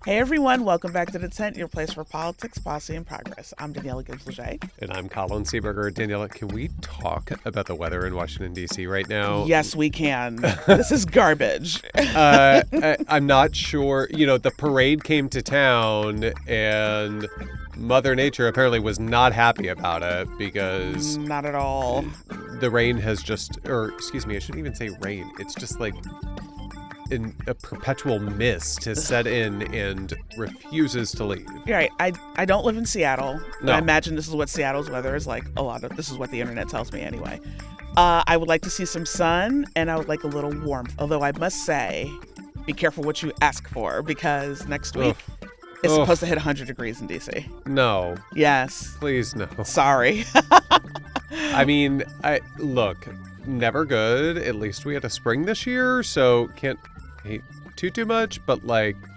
Hey everyone, welcome back to The Tent, your place for politics, policy, and progress. I'm Daniella Gibbs-Leger. And I'm Colin Seaberger. Daniela, can we talk about the weather in Washington, D.C. right now? Yes, we can. This is garbage. I'm not sure. The parade came to town, and Mother Nature apparently was not happy about it because Not at all. the rain has excuse me, I shouldn't even say rain. It's just like a perpetual mist has set in and refuses to leave. You're right. I don't live in Seattle. No. I imagine this is what Seattle's weather is like. This is what the internet tells me anyway. I would like to see some sun, and I would like a little warmth. Although I must say, be careful what you ask for, because next week it's supposed to hit 100 degrees in DC. No. Yes. Please, no. Sorry. I mean, look, never good. At least we had a spring this year, so can't hate too much, but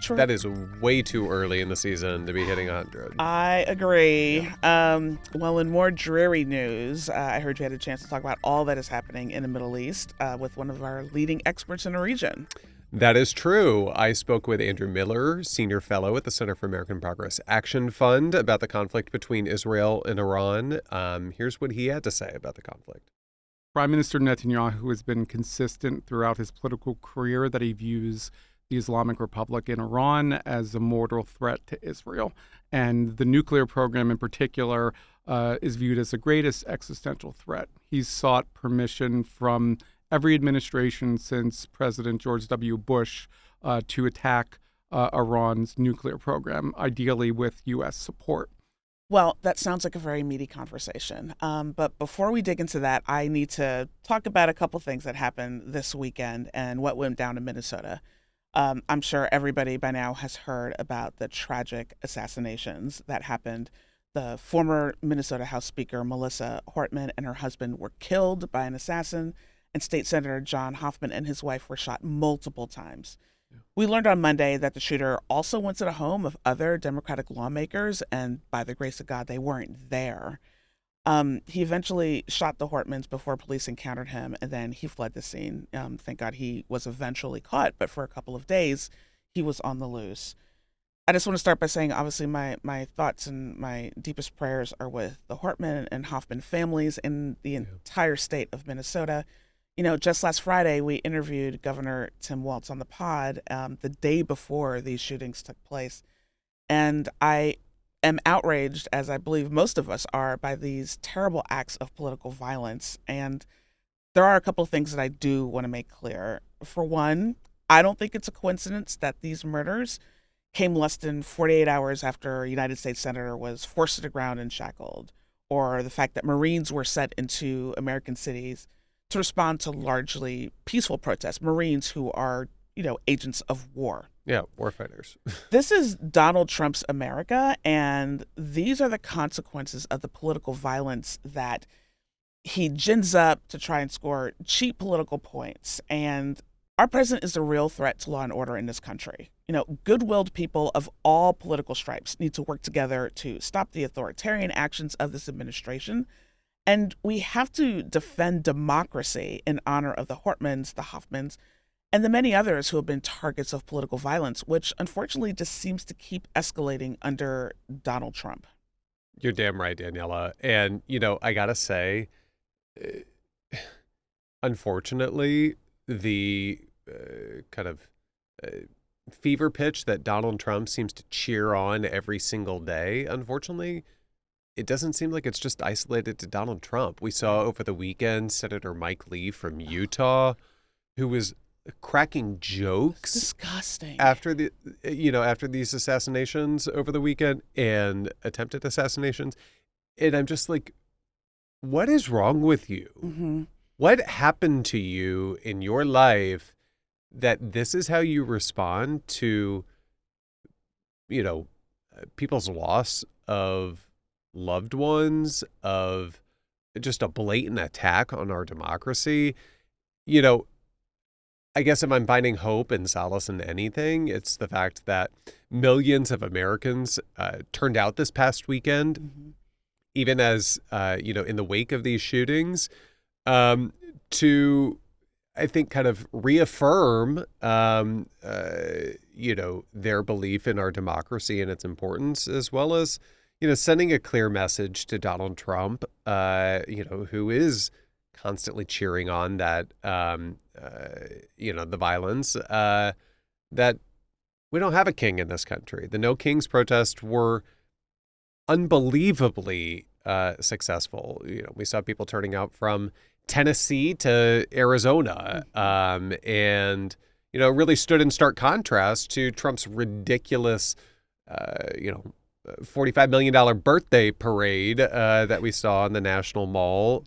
True. That is way too early in the season to be hitting 100. I agree. Well, in more dreary news, I heard you had a chance to talk about all that is happening in the Middle East with one of our leading experts in the region. That is true. I spoke with Andrew Miller, senior fellow at the Center for American Progress Action Fund, about the conflict between Israel and Iran. Here's what he had to say about the conflict. Prime Minister Netanyahu has been consistent throughout his political career that he views the Islamic Republic in Iran as a mortal threat to Israel. And the nuclear program in particular is viewed as the greatest existential threat. He's sought permission from every administration since President George W. Bush to attack Iran's nuclear program, ideally with U.S. support. Well, that sounds like a very meaty conversation. But before we dig into that, I need to talk about a couple things that happened this weekend and what went down in Minnesota. I'm sure everybody by now has heard about the tragic assassinations that happened. The former Minnesota House Speaker, Melissa Hortman, and her husband were killed by an assassin, and State Senator John Hoffman and his wife were shot multiple times. We learned on Monday that the shooter also went to the home of other Democratic lawmakers, and by the grace of God, they weren't there. He eventually shot the Hortmans before police encountered him, and then he fled the scene. Thank God he was eventually caught, but for a couple of days, he was on the loose. I just want to start by saying, obviously, my thoughts and my deepest prayers are with the Hortman and Hoffman families and the entire state of Minnesota. Just last Friday, we interviewed Governor Tim Walz on the pod the day before these shootings took place. And I am outraged, as I believe most of us are, by these terrible acts of political violence. And there are a couple of things that I do want to make clear. For one, I don't think it's a coincidence that these murders came less than 48 hours after a United States Senator was forced to the ground and shackled, or the fact that Marines were sent into American cities to respond to largely peaceful protests, Marines who are, agents of war. Yeah, warfighters. This is Donald Trump's America, and these are the consequences of the political violence that he gins up to try and score cheap political points. And our president is a real threat to law and order in this country. Good-willed people of all political stripes need to work together to stop the authoritarian actions of this administration. And we have to defend democracy in honor of the Hortmans, the Hoffmans, and the many others who have been targets of political violence, which unfortunately just seems to keep escalating under Donald Trump. You're damn right, Daniela. And, I got to say, unfortunately, the kind of fever pitch that Donald Trump seems to cheer on every single day, unfortunately, it doesn't seem like it's just isolated to Donald Trump. We saw over the weekend Senator Mike Lee from Utah, who was cracking jokes Disgusting. after these assassinations over the weekend and attempted assassinations. And I'm just like, what is wrong with you? Mm-hmm. What happened to you in your life that this is how you respond to, people's loss of loved ones, of just a blatant attack on our democracy? I guess if I'm finding hope and solace in anything, it's the fact that millions of Americans turned out this past weekend, even as, in the wake of these shootings, to I think, kind of reaffirm, their belief in our democracy and its importance, as well as, sending a clear message to Donald Trump, who is constantly cheering on that, the violence, that we don't have a king in this country. The No Kings protests were unbelievably successful. We saw people turning out from Tennessee to Arizona, and really stood in stark contrast to Trump's ridiculous, $45 million birthday parade that we saw in the National Mall.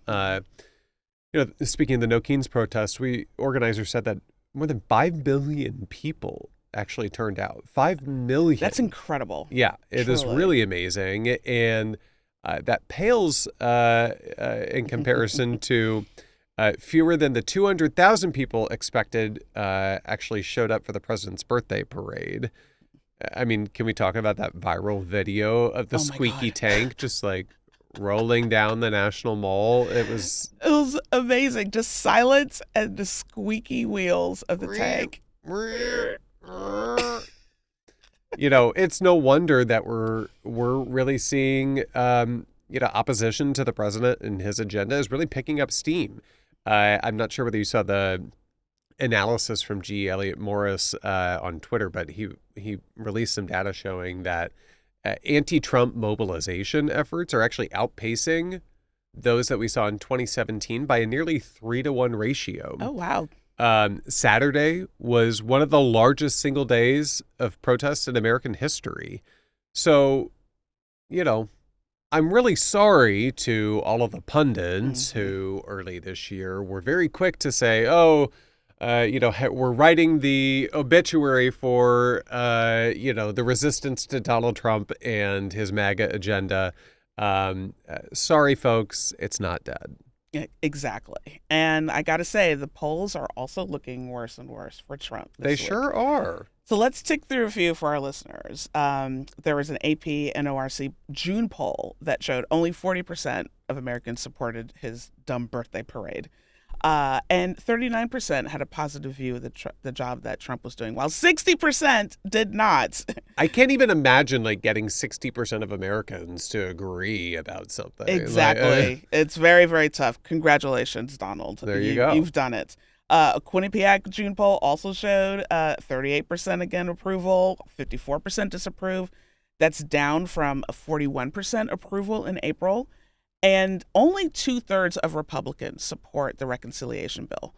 Speaking of the No Kings protests, organizers said that more than 5 million people actually turned out. 5 million. That's incredible. Yeah, it is really amazing. And that pales in comparison to fewer than the 200,000 people expected actually showed up for the president's birthday parade. I mean, can we talk about that viral video of the squeaky tank just like rolling down the National Mall? It was amazing. Just silence and the squeaky wheels of the tank. It's no wonder that we're really seeing opposition to the president and his agenda is really picking up steam. I'm not sure whether you saw the analysis from G. Elliott Morris on Twitter, but he released some data showing that anti-Trump mobilization efforts are actually outpacing those that we saw in 2017 by a nearly 3-to-1 ratio. Oh, wow. Saturday was one of the largest single days of protests in American history. So, I'm really sorry to all of the pundits who early this year were very quick to say, we're writing the obituary for, the resistance to Donald Trump and his MAGA agenda. Sorry, folks, it's not dead. Exactly. And I got to say, the polls are also looking worse and worse for Trump this week. Sure are. So let's tick through a few for our listeners. There was an AP NORC June poll that showed only 40% of Americans supported his dumb birthday parade. And 39% had a positive view of the job that Trump was doing, while 60% did not. I can't even imagine getting 60% of Americans to agree about something. Exactly. It's very, very tough. Congratulations, Donald. There you go. You've done it. A Quinnipiac June poll also showed 38% again approval, 54% disapprove. That's down from a 41% approval in April. And only 2/3 of Republicans support the reconciliation bill.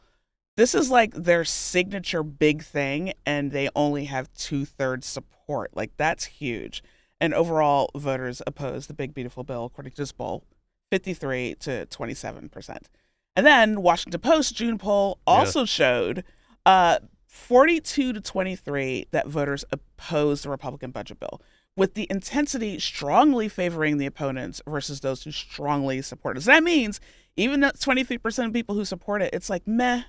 This is their signature big thing, and they only have 2/3 support. That's huge. And overall, voters oppose the big, beautiful bill, according to this poll, 53 to 27%. And then Washington Post June poll also showed 42 to 23 that voters oppose the Republican budget bill, with the intensity strongly favoring the opponents versus those who strongly support it. So that means even though 23% of people who support it, it's meh.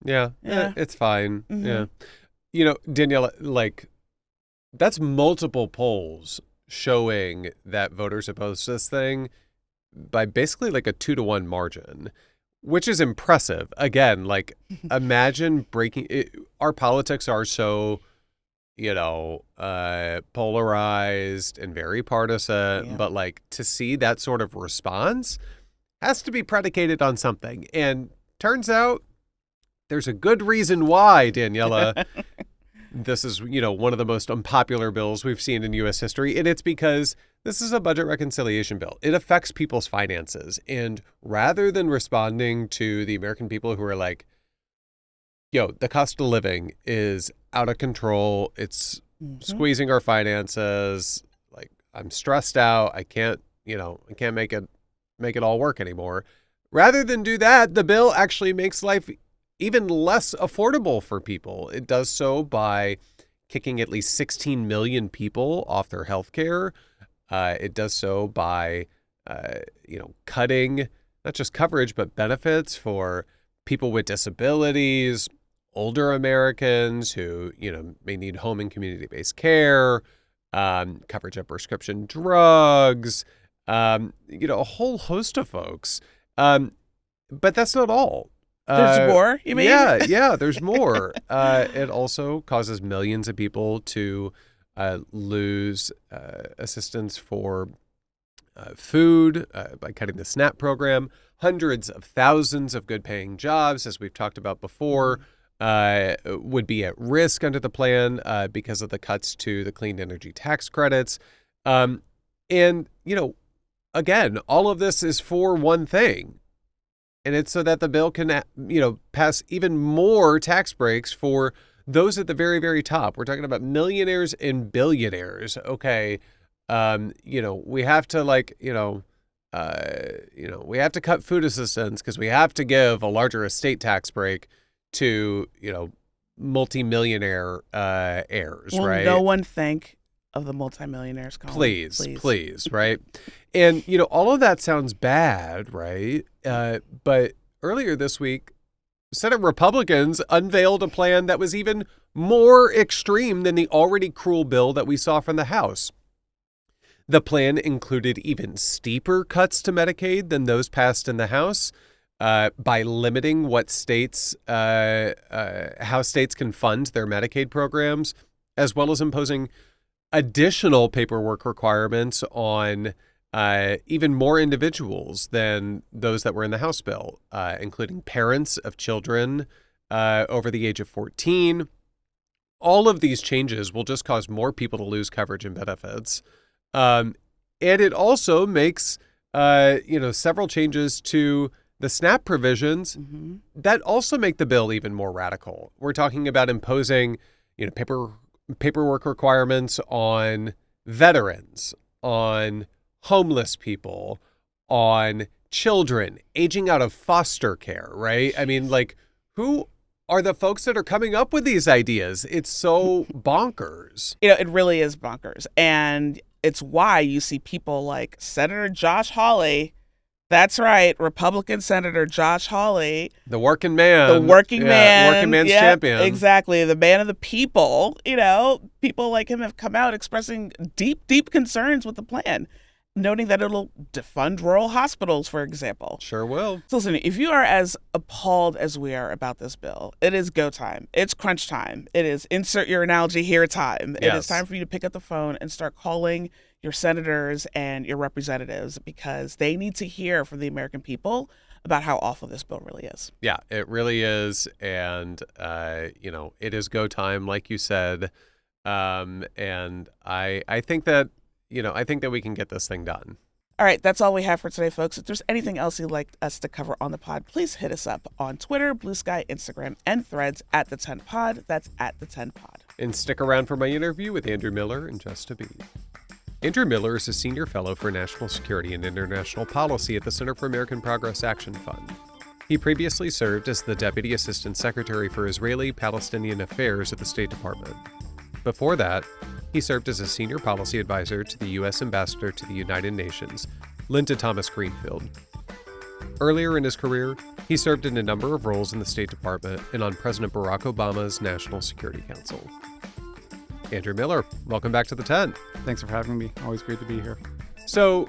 Yeah, it's fine. Yeah. Daniella, that's multiple polls showing that voters oppose this thing by basically a 2-to-1 margin, which is impressive. Again, imagine breaking it. Our politics are so polarized and very partisan, but to see that sort of response has to be predicated on something. And turns out there's a good reason why, Daniella, this is, one of the most unpopular bills we've seen in U.S. history. And it's because this is a budget reconciliation bill. It affects people's finances. And rather than responding to the American people who are the cost of living is out of control. It's squeezing our finances. I'm stressed out. I can't make it all work anymore. Rather than do that, the bill actually makes life even less affordable for people. It does so by kicking at least 16 million people off their health care. It does so by, cutting not just coverage, but benefits for people with disabilities, older Americans who, may need home and community-based care, coverage of prescription drugs, a whole host of folks. But that's not all. There's more, you mean? Yeah, there's more. It also causes millions of people to lose assistance for food by cutting the SNAP program. Hundreds of thousands of good-paying jobs, as we've talked about before, would be at risk under the plan because of the cuts to the clean energy tax credits. And, again, all of this is for one thing. And it's so that the bill can, pass even more tax breaks for those at the very, very top. We're talking about millionaires and billionaires. Okay. We have to we have to cut food assistance because we have to give a larger estate tax break to, multimillionaire heirs, Will right? no one think of the multimillionaires, Colin? Please, right? And, all of that sounds bad, right? But earlier this week, Senate Republicans unveiled a plan that was even more extreme than the already cruel bill that we saw from the House. The plan included even steeper cuts to Medicaid than those passed in the House by limiting what states, how states can fund their Medicaid programs, as well as imposing additional paperwork requirements on even more individuals than those that were in the House bill, including parents of children over the age of 14. All of these changes will just cause more people to lose coverage and benefits. And it also makes, several changes to the SNAP provisions that also make the bill even more radical. We're talking about imposing, paperwork requirements on veterans, on homeless people, on children aging out of foster care, right? I mean, who are the folks that are coming up with these ideas? It's so bonkers. It really is bonkers. And it's why you see people like Senator Josh Hawley. That's right, Republican Senator Josh Hawley. The working man. The working man. Working man's champion. Exactly. The man of the people. People like him have come out expressing deep, deep concerns with the plan, noting that it'll defund rural hospitals, for example. Sure will. So listen, if you are as appalled as we are about this bill, it is go time. It's crunch time. It is insert your analogy here time. Yes. It is time for you to pick up the phone and start calling your senators and your representatives because they need to hear from the American people about how awful this bill really is. Yeah, it really is. And, it is go time, like you said. And I think that, we can get this thing done. All right, that's all we have for today, folks. If there's anything else you'd like us to cover on the pod, please hit us up on Twitter, Blue Sky, Instagram, and Threads at the 10 Pod. That's at the 10 Pod. And stick around for my interview with Andrew Miller in just a beat. Andrew Miller is a senior fellow for national security and international policy at the Center for American Progress Action Fund. He previously served as the Deputy Assistant Secretary for Israeli-Palestinian Affairs at the State Department. Before that, he served as a senior policy advisor to the U.S. Ambassador to the United Nations, Linda Thomas Greenfield. Earlier in his career, he served in a number of roles in the State Department and on President Barack Obama's National Security Council. Andrew Miller, welcome back to the 10. Thanks for having me. Always great to be here. So,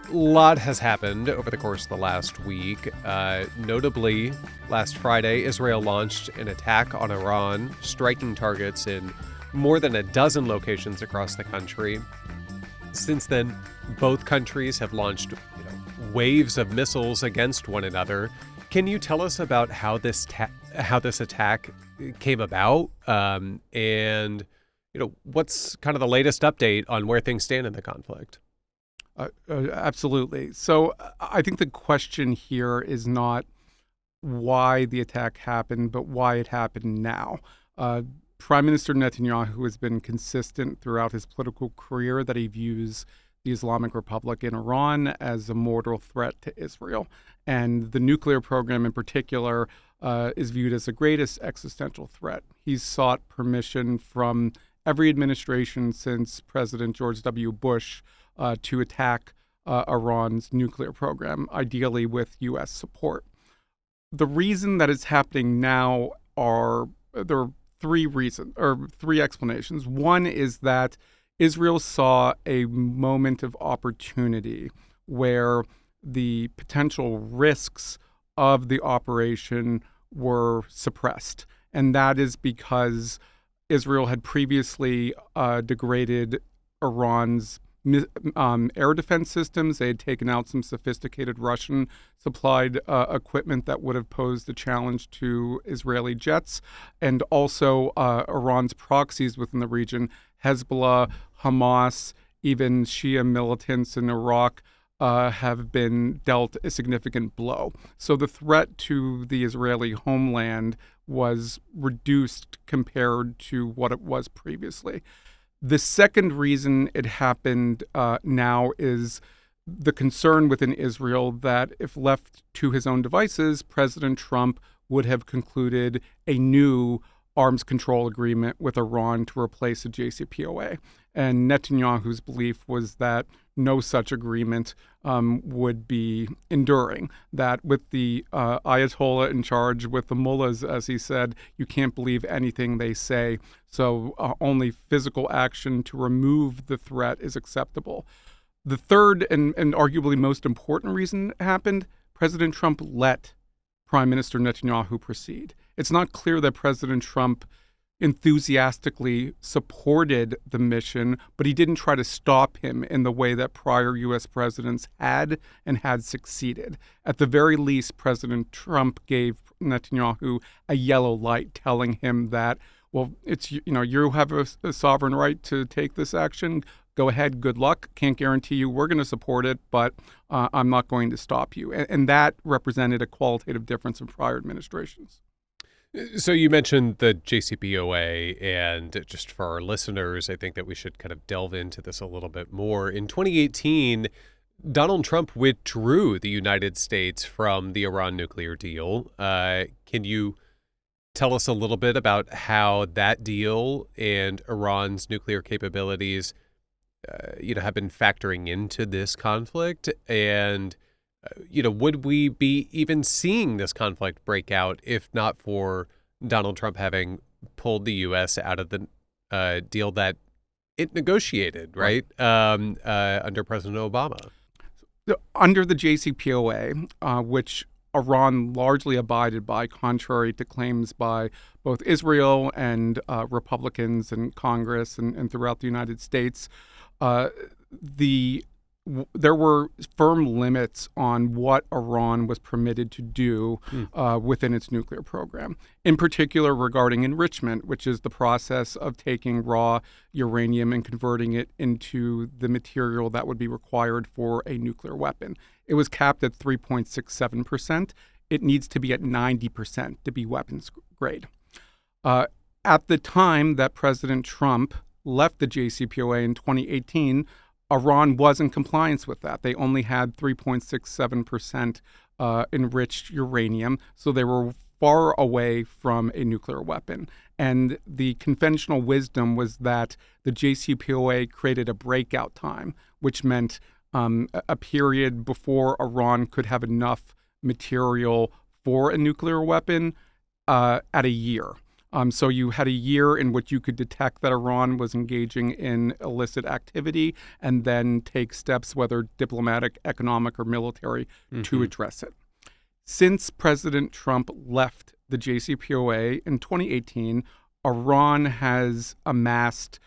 a lot has happened over the course of the last week. Notably, last Friday, Israel launched an attack on Iran, striking targets in more than a dozen locations across the country. Since then, both countries have launched waves of missiles against one another. Can you tell us about how this attack came about, and what's kind of the latest update on where things stand in the conflict? Absolutely. So I think the question here is not why the attack happened, but why it happened now. Prime Minister Netanyahu has been consistent throughout his political career that he views the Islamic Republic in Iran as a mortal threat to Israel. And the nuclear program in particular is viewed as the greatest existential threat. He's sought permission from every administration since President George W. Bush to attack Iran's nuclear program, ideally with U.S. support. The reason that it's happening now there are three explanations. One is that Israel saw a moment of opportunity where the potential risks of the operation were suppressed. And that is because Israel had previously degraded Iran's air defense systems. They had taken out some sophisticated Russian-supplied equipment that would have posed a challenge to Israeli jets, and also Iran's proxies within the region, Hezbollah, Hamas, even Shia militants in Iraq, have been dealt a significant blow. So the threat to the Israeli homeland was reduced compared to what it was previously. The second reason it happened now is the concern within Israel that if left to his own devices, President Trump would have concluded a new arms control agreement with Iran to replace the JCPOA. And Netanyahu's belief was that no such agreement would be enduring, that with the Ayatollah in charge, with the mullahs, as he said, you can't believe anything they say. So only physical action to remove the threat is acceptable. The third and arguably most important reason it happened, President Trump let Prime Minister Netanyahu proceed. It's not clear that President Trump enthusiastically supported the mission, but he didn't try to stop him in the way that prior U.S. presidents had and had succeeded. At the very least, President Trump gave Netanyahu a yellow light, telling him that, well, it's, you have a sovereign right to take this action. Go ahead. Good luck. Can't guarantee you we're going to support it, but I'm not going to stop you. And that represented a qualitative difference in prior administrations. So you mentioned the JCPOA, and just for our listeners, I think that we should kind of delve into this a little bit more. In 2018, Donald Trump withdrew the United States from the Iran nuclear deal. Can you tell us a little bit about how that deal and Iran's nuclear capabilities, have been factoring into this conflict? And would we be even seeing this conflict break out if not for Donald Trump having pulled the U.S. out of the deal that it negotiated, right, under President Obama? Under the JCPOA, which Iran largely abided by, contrary to claims by both Israel and Republicans in Congress and throughout the United States, there were firm limits on what Iran was permitted to do within its nuclear program, in particular regarding enrichment, which is the process of taking raw uranium and converting it into the material that would be required for a nuclear weapon. It was capped at 3.67%. It needs to be at 90% to be weapons grade. At the time that President Trump left the JCPOA in 2018, Iran was in compliance with that. They only had 3.67% enriched uranium, so they were far away from a nuclear weapon. And the conventional wisdom was that the JCPOA created a breakout time, which meant a period before Iran could have enough material for a nuclear weapon at a year. So you had a year in which you could detect that Iran was engaging in illicit activity and then take steps, whether diplomatic, economic, or military, to address it. Since President Trump left the JCPOA in 2018, Iran has amassed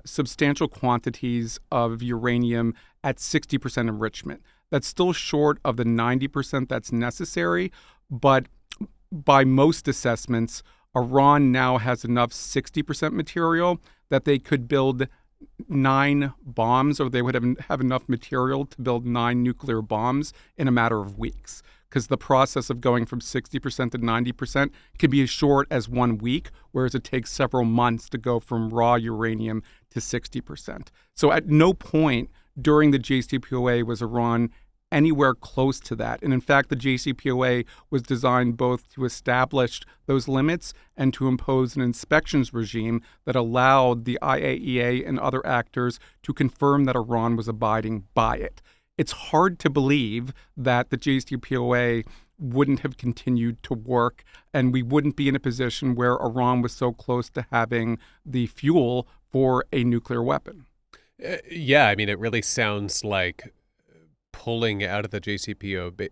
substantial quantities of uranium at 60% enrichment. That's still short of the 90% that's necessary, but by most assessments, Iran now has enough 60% material that they could build 9 bombs, or they would have enough material to build 9 nuclear bombs in a matter of weeks. Because the process of going from 60% to 90% can be as short as 1 week, whereas it takes several months to go from raw uranium to 60%. So at no point during the JCPOA was Iran anywhere close to that. And in fact, the JCPOA was designed both to establish those limits and to impose an inspections regime that allowed the IAEA and other actors to confirm that Iran was abiding by it. It's hard to believe that the JCPOA wouldn't have continued to work, and we wouldn't be in a position where Iran was so close to having the fuel for a nuclear weapon. Yeah, I mean, it really sounds like pulling out of the JCPOA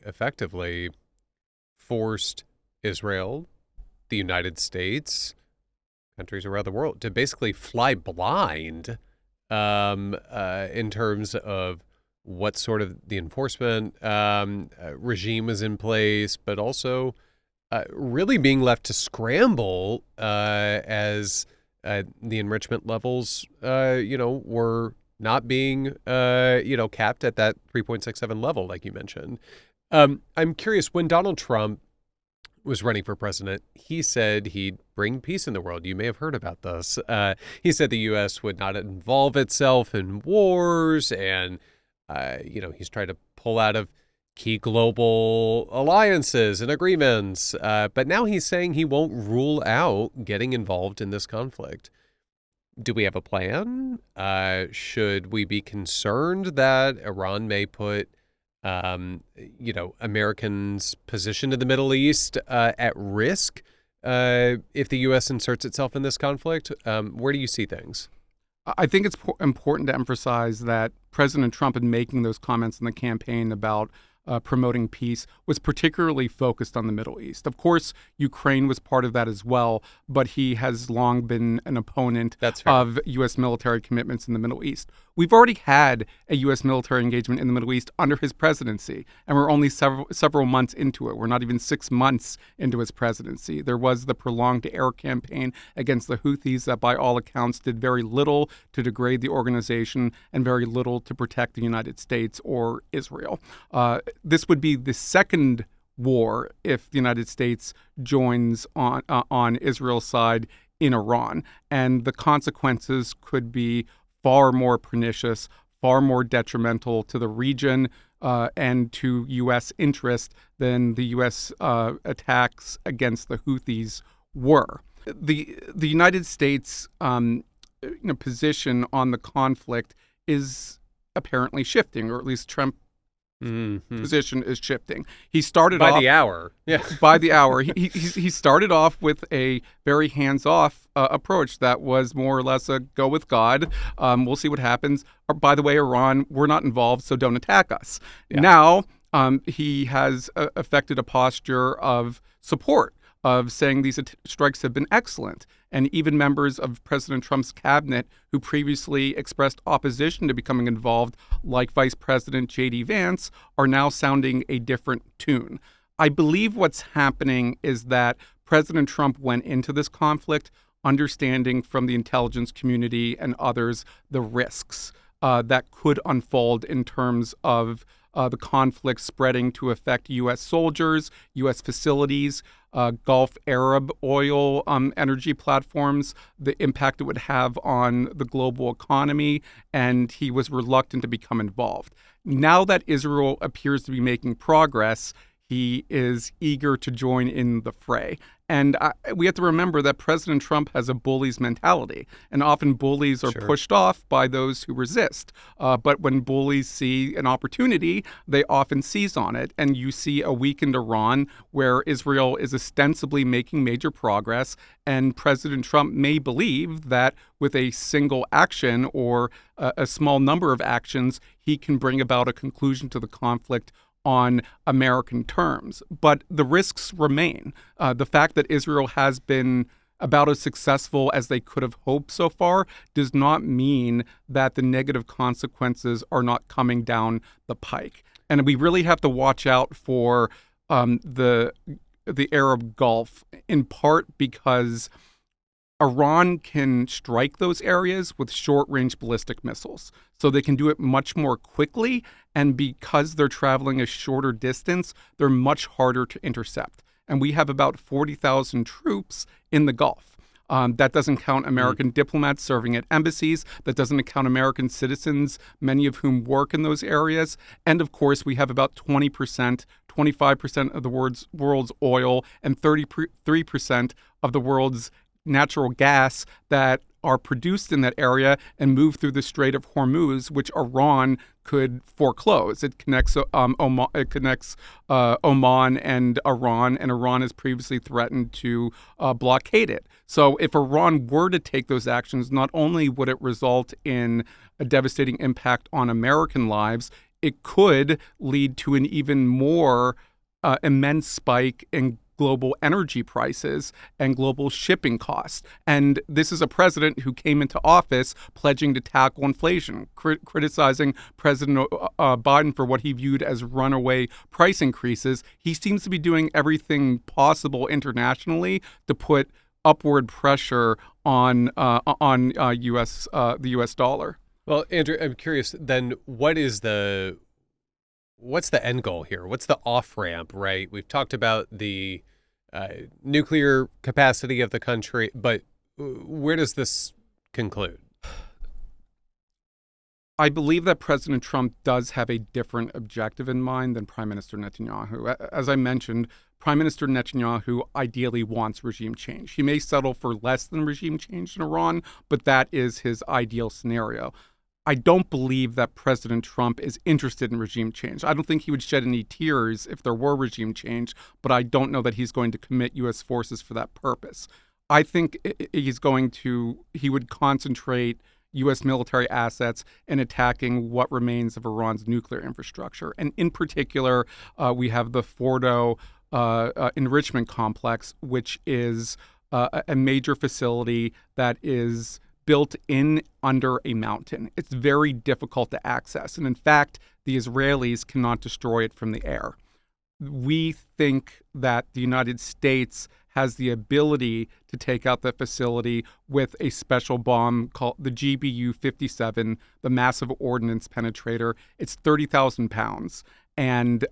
effectively forced Israel, the United States, countries around the world to basically fly blind in terms of what sort of the enforcement regime was in place, but also really being left to scramble as the enrichment levels, were not being, capped at that 3.67 level, like you mentioned. I'm curious, when Donald Trump was running for president, he said he'd bring peace in the world. You may have heard about this. He said the U.S. would not involve itself in wars, and, he's tried to pull out of key global alliances and agreements. But now he's saying he won't rule out getting involved in this conflict. Do we have a plan? Should we be concerned that Iran may put Americans' position in the Middle East at risk if the U.S. inserts itself in this conflict? Where do you see things? I think it's important to emphasize that President Trump, in making those comments in the campaign about promoting peace, was particularly focused on the Middle East. Of course, Ukraine was part of that as well, but he has long been an opponent of U.S. military commitments in the Middle East. We've already had a U.S. military engagement in the Middle East under his presidency, and we're only several months into it. We're not even 6 months into his presidency. There was the prolonged air campaign against the Houthis that, by all accounts, did very little to degrade the organization and very little to protect the United States or Israel. This would be the second war if the United States joins on Israel's side in Iran, and the consequences could be far more pernicious, far more detrimental to the region and to U.S. interest than the U.S. Attacks against the Houthis were. The United States position on the conflict is apparently shifting, or at least Trump position is shifting. He started by off the hour. Yeah, by the hour. He started off with a very hands-off approach that was more or less a go with God. We'll see what happens. By the way, Iran, we're not involved, so don't attack us. Yeah. Now he has affected a posture of support, of saying these strikes have been excellent. And even members of President Trump's cabinet who previously expressed opposition to becoming involved, like Vice President J.D. Vance, are now sounding a different tune. I believe what's happening is that President Trump went into this conflict understanding from the intelligence community and others the risks that could unfold in terms of the conflict spreading to affect U.S. soldiers, U.S. facilities, Gulf Arab oil energy platforms, the impact it would have on the global economy, and he was reluctant to become involved. Now that Israel appears to be making progress, he is eager to join in the fray. And we have to remember that President Trump has a bully's mentality, and often bullies are pushed off by those who resist. But when bullies see an opportunity, they often seize on it. And you see a weakened Iran where Israel is ostensibly making major progress, and President Trump may believe that with a single action or a small number of actions, he can bring about a conclusion to the conflict on American terms. But the risks remain. The fact that Israel has been about as successful as they could have hoped so far does not mean that the negative consequences are not coming down the pike. And we really have to watch out for the Arab Gulf, in part because Iran can strike those areas with short-range ballistic missiles. So they can do it much more quickly, and because they're traveling a shorter distance, they're much harder to intercept. And we have about 40,000 troops in the Gulf. That doesn't count American diplomats serving at embassies. That doesn't count American citizens, many of whom work in those areas. And of course, we have about 20%, 25% of the world's oil and 33% of the world's natural gas that are produced in that area and move through the Strait of Hormuz, which Iran could foreclose. It connects Oman and Iran has previously threatened to blockade it. So if Iran were to take those actions, not only would it result in a devastating impact on American lives, it could lead to an even more immense spike in global energy prices and global shipping costs. And this is a president who came into office pledging to tackle inflation, criticizing President Biden for what he viewed as runaway price increases. He seems to be doing everything possible internationally to put upward pressure on the U.S. dollar. Well, Andrew, I'm curious then, what's the end goal here? What's the off-ramp, right? We've talked about the nuclear capacity of the country, but where does this conclude? I believe that President Trump does have a different objective in mind than Prime Minister Netanyahu. As I mentioned, Prime Minister Netanyahu ideally wants regime change. He may settle for less than regime change in Iran, but that is his ideal scenario. I don't believe that President Trump is interested in regime change. I don't think he would shed any tears if there were regime change, but I don't know that he's going to commit U.S. forces for that purpose. I think he would concentrate U.S. military assets in attacking what remains of Iran's nuclear infrastructure. And in particular, we have the Fordo enrichment complex, which is a major facility that is built in under a mountain. It's very difficult to access. And in fact, the Israelis cannot destroy it from the air. We think that the United States has the ability to take out the facility with a special bomb called the GBU-57, the massive ordnance penetrator. It's 30,000 pounds, and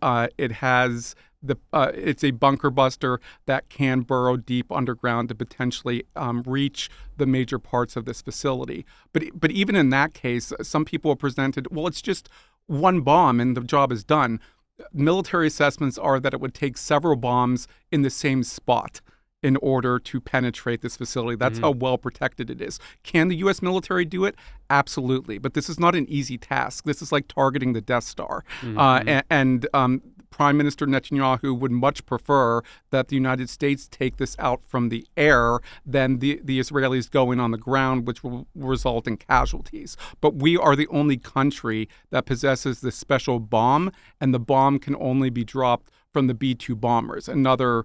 it's a bunker buster that can burrow deep underground to potentially reach the major parts of this facility. But even in that case, some people have presented, well, it's just one bomb and the job is done. Military assessments are that it would take several bombs in the same spot in order to penetrate this facility. That's how well protected it is. Can the U.S. military do it? Absolutely. But this is not an easy task. This is like targeting the Death Star. Prime Minister Netanyahu would much prefer that the United States take this out from the air than the Israelis go in on the ground, which will result in casualties. But we are the only country that possesses this special bomb, and the bomb can only be dropped from the B-2 bombers, another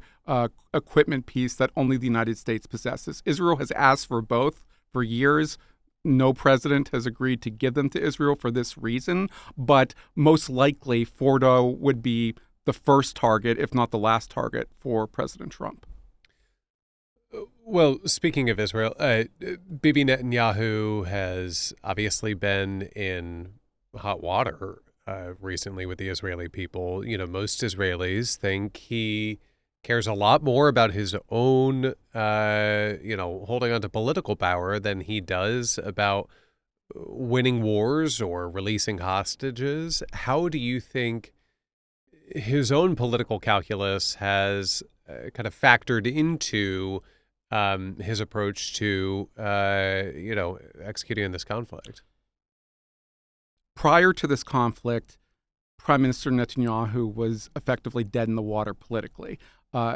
equipment piece that only the United States possesses. Israel has asked for both for years. No president has agreed to give them to Israel for this reason, but most likely Fordo would be the first target, if not the last target, for President Trump. Well, speaking of Israel, Bibi Netanyahu has obviously been in hot water recently with the Israeli people. You know, most Israelis think he cares a lot more about his own, holding on to political power than he does about winning wars or releasing hostages. How do you think his own political calculus has kind of factored into his approach to, executing this conflict? Prior to this conflict, Prime Minister Netanyahu was effectively dead in the water politically.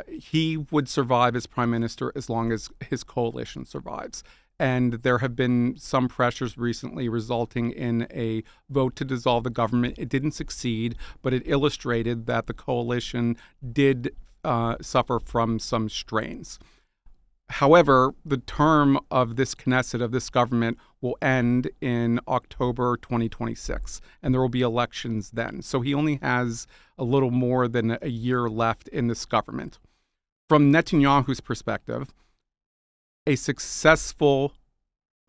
He would survive as prime minister as long as his coalition survives. And there have been some pressures recently resulting in a vote to dissolve the government. It didn't succeed, but it illustrated that the coalition did suffer from some strains. However, the term of this Knesset, of this government, will end in October 2026, and there will be elections then. So he only has a little more than a year left in this government. From Netanyahu's perspective, a successful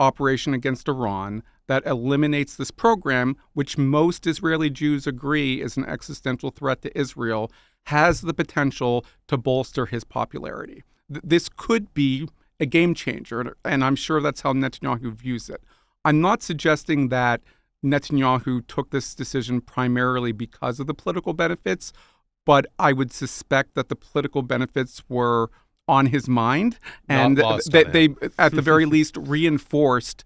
operation against Iran that eliminates this program, which most Israeli Jews agree is an existential threat to Israel, has the potential to bolster his popularity. This could be a game changer, and I'm sure that's how Netanyahu views it. I'm not suggesting that Netanyahu took this decision primarily because of the political benefits, but I would suspect that the political benefits were on his mind, Not and lost on they him. at the very least reinforced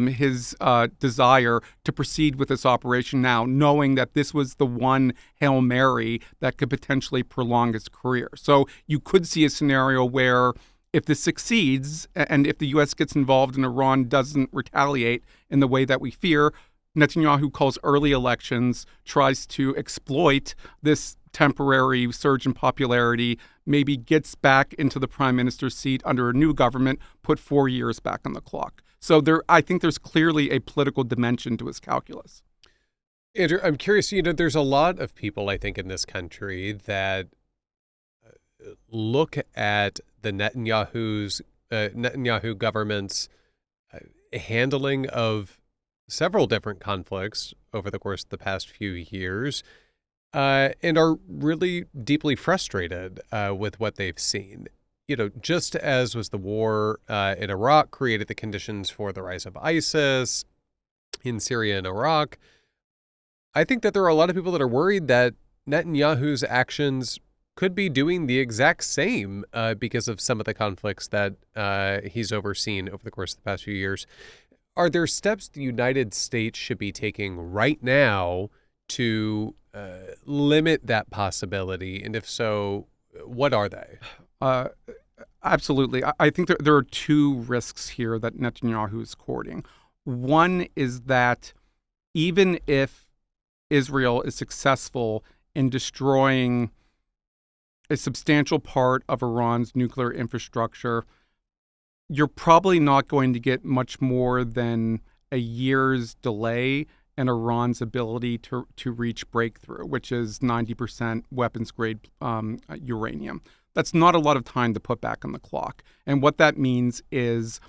his desire to proceed with this operation now, knowing that this was the one Hail Mary that could potentially prolong his career. So you could see a scenario where if this succeeds and if the U.S. gets involved and Iran doesn't retaliate in the way that we fear, Netanyahu calls early elections, tries to exploit this temporary surge in popularity, maybe gets back into the prime minister's seat under a new government, put 4 years back on the clock. So I think there's clearly a political dimension to his calculus. Andrew, I'm curious, there's a lot of people, I think, in this country that look at the Netanyahu government's handling of several different conflicts over the course of the past few years and are really deeply frustrated with what they've seen. Just as was the war in Iraq created the conditions for the rise of ISIS in Syria and Iraq, I think that there are a lot of people that are worried that Netanyahu's actions could be doing the exact same because of some of the conflicts that he's overseen over the course of the past few years. Are there steps the United States should be taking right now to limit that possibility? And if so, what are they? Absolutely. I think there are two risks here that Netanyahu is courting. One is that even if Israel is successful in destroying a substantial part of Iran's nuclear infrastructure, you're probably not going to get much more than a year's delay in Iran's ability to reach breakthrough, which is 90% weapons-grade uranium. That's not a lot of time to put back on the clock. And what that means is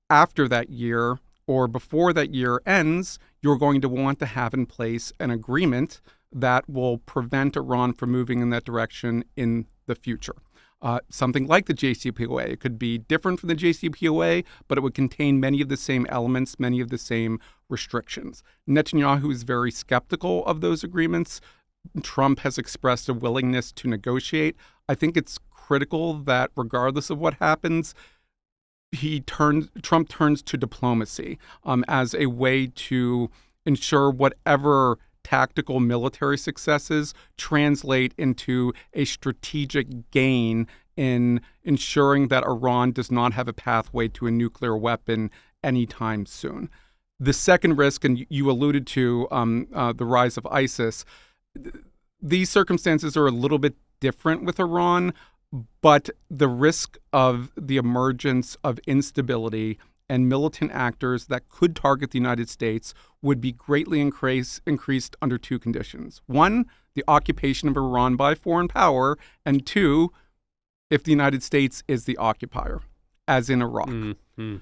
after that year or before that year ends, you're going to want to have in place an agreement that will prevent Iran from moving in that direction in the future. Something like the JCPOA. It could be different from the JCPOA, but it would contain many of the same elements, many of the same restrictions. Netanyahu is very skeptical of those agreements. Trump has expressed a willingness to negotiate. I think it's critical that regardless of what happens, Trump turns to diplomacy as a way to ensure whatever tactical military successes translate into a strategic gain in ensuring that Iran does not have a pathway to a nuclear weapon anytime soon. The second risk, and you alluded to the rise of ISIS, these circumstances are a little bit different with Iran, but the risk of the emergence of instability and militant actors that could target the United States would be greatly increased under two conditions. One, the occupation of Iran by a foreign power, and two, if the United States is the occupier, as in Iraq. Mm-hmm.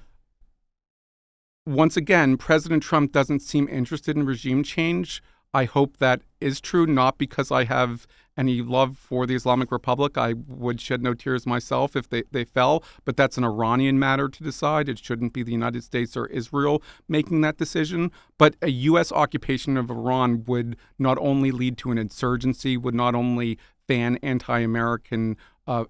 Once again, President Trump doesn't seem interested in regime change. I hope that is true, not because I have any love for the Islamic Republic. I would shed no tears myself if they fell, but that's an Iranian matter to decide. It shouldn't be the United States or Israel making that decision. But a U.S. occupation of Iran would not only lead to an insurgency, would not only fan anti-American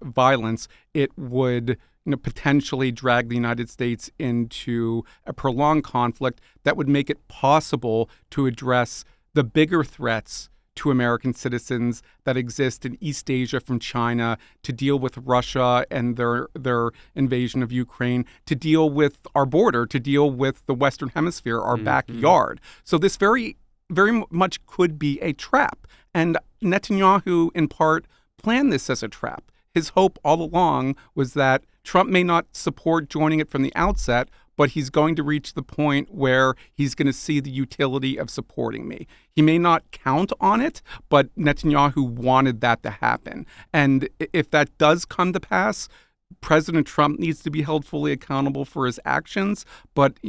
violence, it would potentially drag the United States into a prolonged conflict that would make it possible to address the bigger threats to American citizens that exist in East Asia from China, to deal with Russia and their invasion of Ukraine, to deal with our border, to deal with the Western Hemisphere, our backyard. So this very, very much could be a trap. And Netanyahu, in part, planned this as a trap. His hope all along was that Trump may not support joining it from the outset, but he's going to reach the point where he's going to see the utility of supporting me. He may not count on it, but Netanyahu wanted that to happen. And if that does come to pass, President Trump needs to be held fully accountable for his actions, but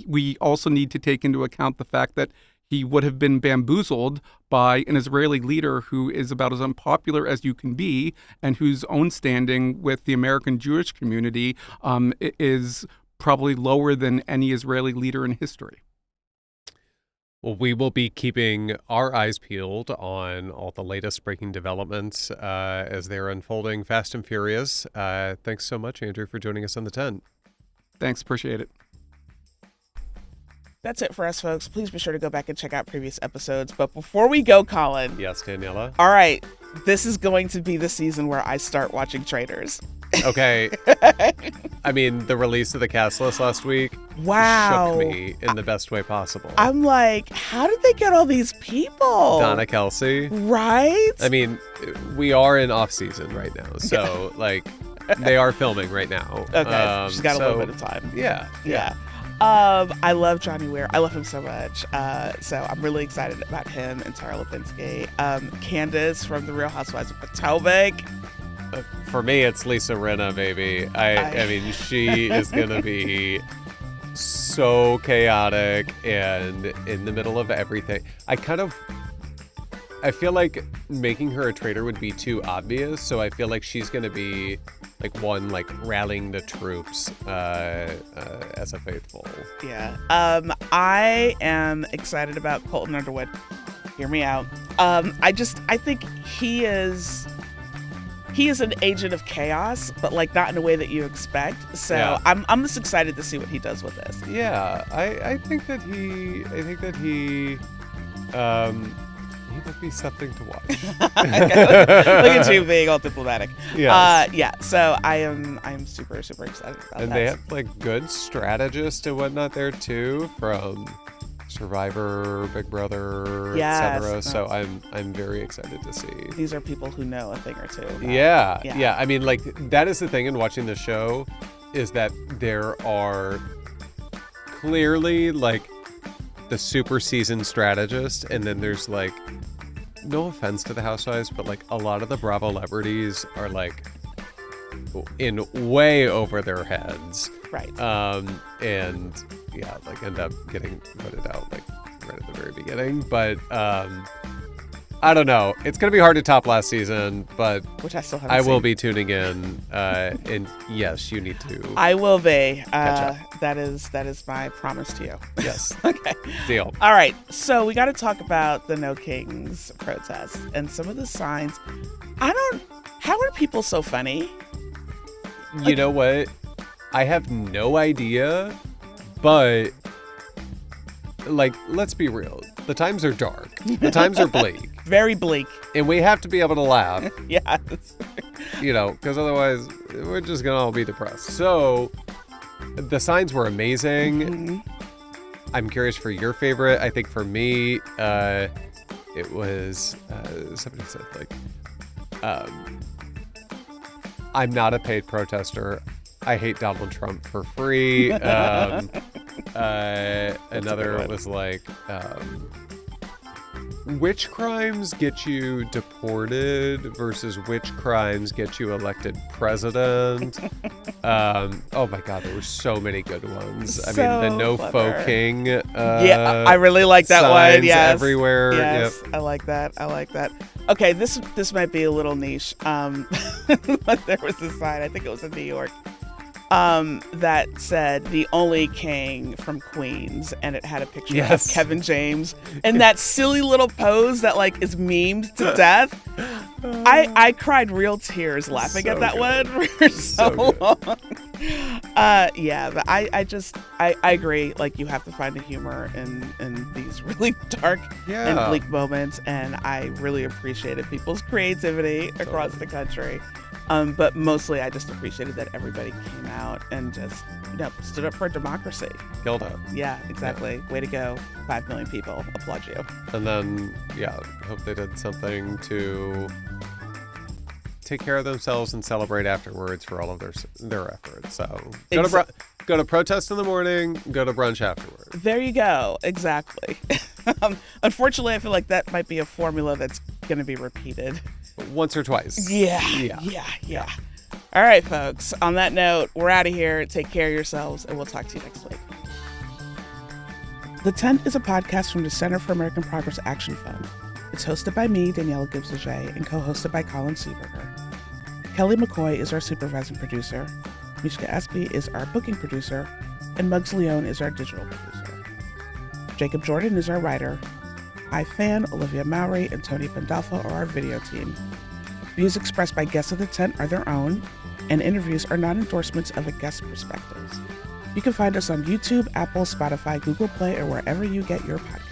we also need to take into account the fact that he would have been bamboozled by an Israeli leader who is about as unpopular as you can be and whose own standing with the American Jewish community is probably lower than any Israeli leader in history. Well, we will be keeping our eyes peeled on all the latest breaking developments as they're unfolding fast and furious. Thanks so much, Andrew, for joining us on The Tent. Thanks. Appreciate it. That's it for us, folks. Please be sure to go back and check out previous episodes. But before we go, Colin. Yes, Daniela. All right. This is going to be the season where I start watching Traitors. Okay. I mean, the release of the cast list last week Wow. shook me in the best way possible. I'm like, how did they get all these people? Donna Kelsey. Right? I mean, we are in off season right now, so like they are filming right now. Okay. She's got a little bit of time. Yeah. Yeah. I love Johnny Weir. I love him so much. So I'm really excited about him and Tara Lipinski. Candace from The Real Housewives of Potomac. For me, it's Lisa Rinna, baby. I mean, she is going to be so chaotic and in the middle of everything. I feel like making her a traitor would be too obvious, so I feel like she's going to be like rallying the troops as a faithful. Yeah. I am excited about Colton Underwood. Hear me out. I think he is an agent of chaos, but like not in a way that you expect. So Yeah. I'm just excited to see what he does with this. Yeah, I think that he would be something to watch. Look at you being all diplomatic. Yes. Yeah. So I am super, super excited about And that. they have like good strategists and whatnot there too, from Survivor, Big Brother, Yes. etc. So I'm very excited to see. These are people who know a thing or two. about- Yeah. I mean, like that is the thing in watching the show, is that there are clearly like the super seasoned strategist, and then there's like, no offense to the Housewives, but like a lot of the Bravo celebrities are like in way over their heads. Right. And yeah, like end up getting voted out like right at the very beginning. But I don't know. It's gonna be hard to top last season, but Which I still haven't I will seen. be tuning in. And yes, you need to. I will be. Catch That is my promise to you. Yes. Okay. Deal. All right. So we got to talk about the No Kings protest and some of the signs. How are people so funny? You know what? I have no idea, but like, let's be real. The times are dark. The times are bleak. Very bleak. And we have to be able to laugh, Yes. because otherwise we're just going to all be depressed. So the signs were amazing. Mhm. I'm curious for your favorite. I think for me, it was, somebody said like, I'm not a paid protester. I hate Donald Trump for free. Another one. was like, which crimes get you deported versus which crimes get you elected president? Oh my God, there were so many good ones. I mean, the So no clever. faux king. Yeah, I really like that one. signs Yes. everywhere. Yes, Yep. I like that. Okay, this might be a little niche, but there was a sign, I think it was in New York, that said the only king from Queens, and it had a picture Yes. of Kevin James and that silly little pose that like is memed to death. I cried real tears laughing So at that good. one for so good. long. Yeah, but I agree. Like, you have to find the humor in these really dark and Yeah. bleak moments, and I really appreciated people's creativity across the country. But mostly, I just appreciated that everybody came out and just stood up for democracy. Killed it. Yeah, exactly. Way to go, 5 million people. Applaud you. And then, yeah, hope they did something to take care of themselves and celebrate afterwards for all of their efforts. So go to protest in the morning, go to brunch afterwards. There you go. Exactly. Unfortunately, I feel like that might be a formula that's going to be repeated. Once or twice. Yeah. All right, folks. On that note, we're out of here. Take care of yourselves, and we'll talk to you next week. The Tent is a podcast from the Center for American Progress Action Fund. It's hosted by me, Daniella Gibbs-Leger, and co-hosted by Colin Seeberger. Kelly McCoy is our supervising producer. Mishka Espy is our booking producer, and Muggs Leone is our digital producer. Jacob Jordan is our writer. iFan, Olivia Mowry, and Tony Pandolfo are our video team. Views expressed by guests of the tent are their own, and interviews are not endorsements of a guest's perspectives. You can find us on YouTube, Apple, Spotify, Google Play, or wherever you get your podcasts.